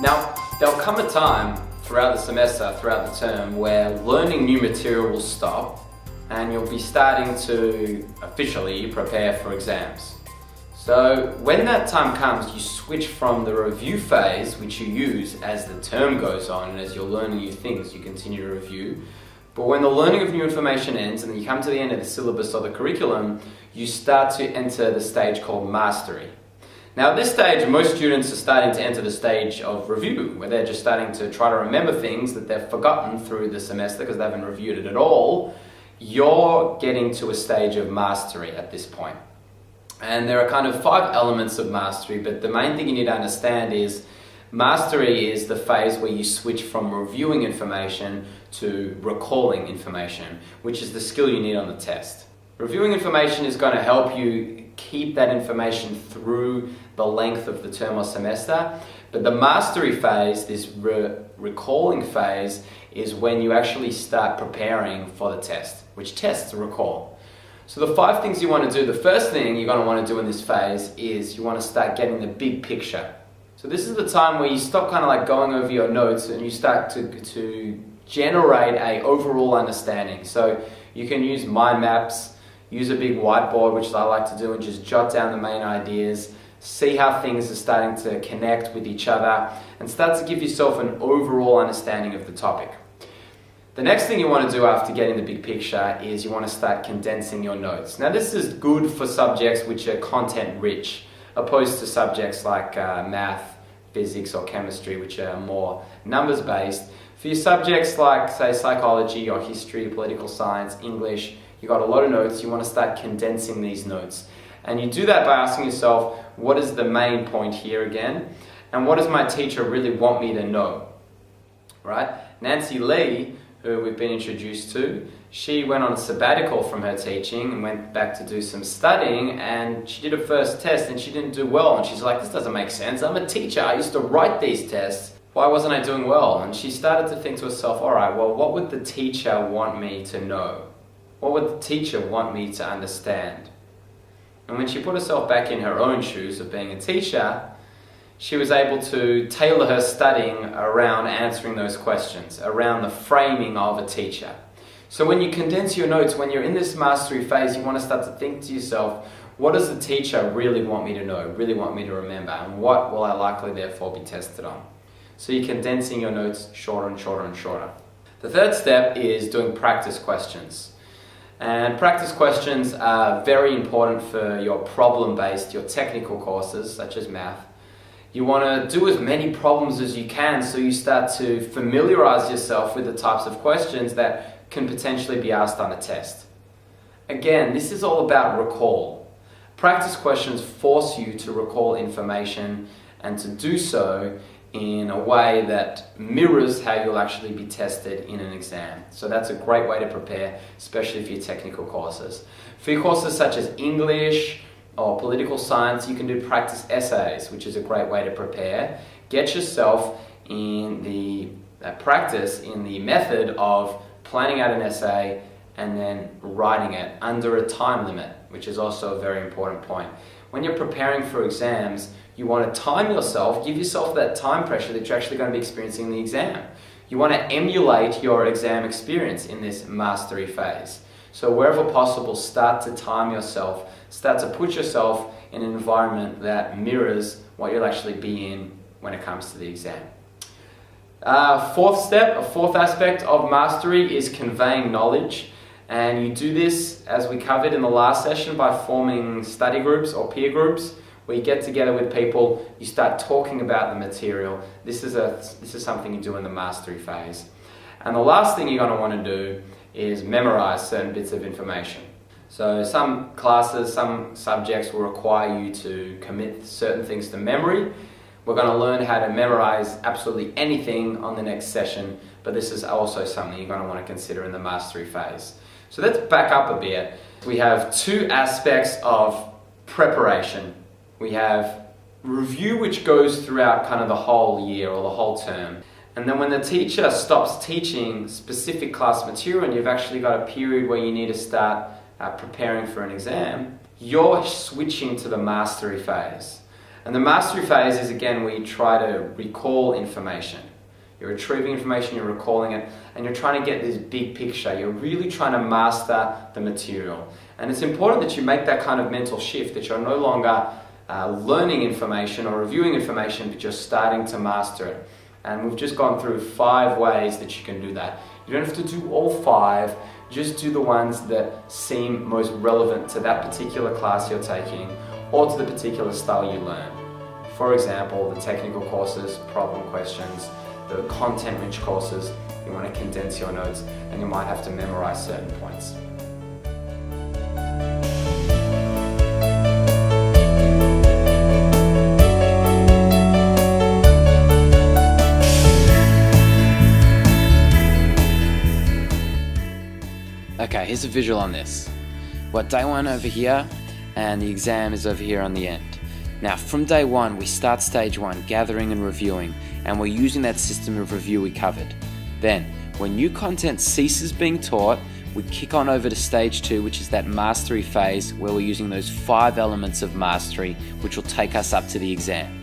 Now, there'll come a time throughout the semester, throughout the term, where learning new material will stop and you'll be starting to officially prepare for exams. So when that time comes, you switch from the review phase, which you use as the term goes on and as you're learning new things, you continue to review. But when the learning of new information ends and then you come to the end of the syllabus or the curriculum, you start to enter the stage called mastery. Now at this stage, most students are starting to enter the stage of review, where they're just starting to try to remember things that they've forgotten through the semester because they haven't reviewed it at all. You're getting to a stage of mastery at this point. And there are kind of 5 elements of mastery, but the main thing you need to understand is mastery is the phase where you switch from reviewing information to recalling information, which is the skill you need on the test. Reviewing information is going to help you keep that information through the length of the term or semester, but the mastery phase, this recalling phase, is when you actually start preparing for the test, which tests recall. So the 5 things you want to do, the first thing you're going to want to do in this phase is you want to start getting the big picture. So this is the time where you stop kind of like going over your notes and you start to generate an overall understanding. So you can use mind maps, use a big whiteboard, which I like to do, and just jot down the main ideas, see how things are starting to connect with each other, and start to give yourself an overall understanding of the topic. The next thing you want to do after getting the big picture is you want to start condensing your notes. Now this is good for subjects which are content rich, opposed to subjects like math, physics or chemistry, which are more numbers based. For your subjects like say psychology or history, political science, English, you got a lot of notes, you want to start condensing these notes. And you do that by asking yourself, what is the main point here again? And what does my teacher really want me to know? Right? Nancy Lee, who we've been introduced to, she went on a sabbatical from her teaching and went back to do some studying, and she did her first test and she didn't do well. And she's like, this doesn't make sense. I'm a teacher. I used to write these tests. Why wasn't I doing well? And she started to think to herself, all right, well, what would the teacher want me to know? What would the teacher want me to understand? And when she put herself back in her own shoes of being a teacher, she was able to tailor her studying around answering those questions, around the framing of a teacher. So when you condense your notes, when you're in this mastery phase, you want to start to think to yourself, what does the teacher really want me to know, really want me to remember, and what will I likely therefore be tested on? So you're condensing your notes shorter and shorter and shorter. The third step is doing practice questions. And practice questions are very important for your problem-based, your technical courses, such as math. You want to do as many problems as you can so you start to familiarize yourself with the types of questions that can potentially be asked on a test. Again, this is all about recall. Practice questions force you to recall information and to do so in a way that mirrors how you'll actually be tested in an exam. So that's a great way to prepare, especially for your technical courses. For your courses such as English or political science, you can do practice essays, which is a great way to prepare. Get yourself in the practice in the method of planning out an essay and then writing it under a time limit, which is also a very important point. When you're preparing for exams, you want to time yourself, give yourself that time pressure that you're actually going to be experiencing in the exam. You want to emulate your exam experience in this mastery phase. So wherever possible, start to time yourself, start to put yourself in an environment that mirrors what you'll actually be in when it comes to the exam. Fourth step, a fourth aspect of mastery is conveying knowledge. And you do this, as we covered in the last session, by forming study groups or peer groups, where you get together with people, you start talking about the material. This is something you do in the mastery phase. And the last thing you're going to want to do is memorize certain bits of information. So some classes, some subjects will require you to commit certain things to memory. We're going to learn how to memorize absolutely anything on the next session, but this is also something you're going to want to consider in the mastery phase. So let's back up a bit. We have 2 aspects of preparation. We have review, which goes throughout kind of the whole year or the whole term. And then when the teacher stops teaching specific class material and you've actually got a period where you need to start preparing for an exam, you're switching to the mastery phase. And the mastery phase is, again, where you try to recall information. You're retrieving information, you're recalling it, and you're trying to get this big picture. You're really trying to master the material. And it's important that you make that kind of mental shift, that you're no longer learning information or reviewing information, but you're starting to master it. And we've just gone through 5 ways that you can do that. You don't have to do all 5, just do the ones that seem most relevant to that particular class you're taking or to the particular style you learn. For example, the technical courses, problem questions, the content-rich courses, you want to condense your notes and you might have to memorize certain points. Okay, here's a visual on this. We've got day 1 over here and the exam is over here on the end. Now from day 1 we start stage 1, gathering and reviewing, and we're using that system of review we covered. Then when new content ceases being taught, we kick on over to stage 2, which is that mastery phase where we're using those 5 elements of mastery which will take us up to the exam.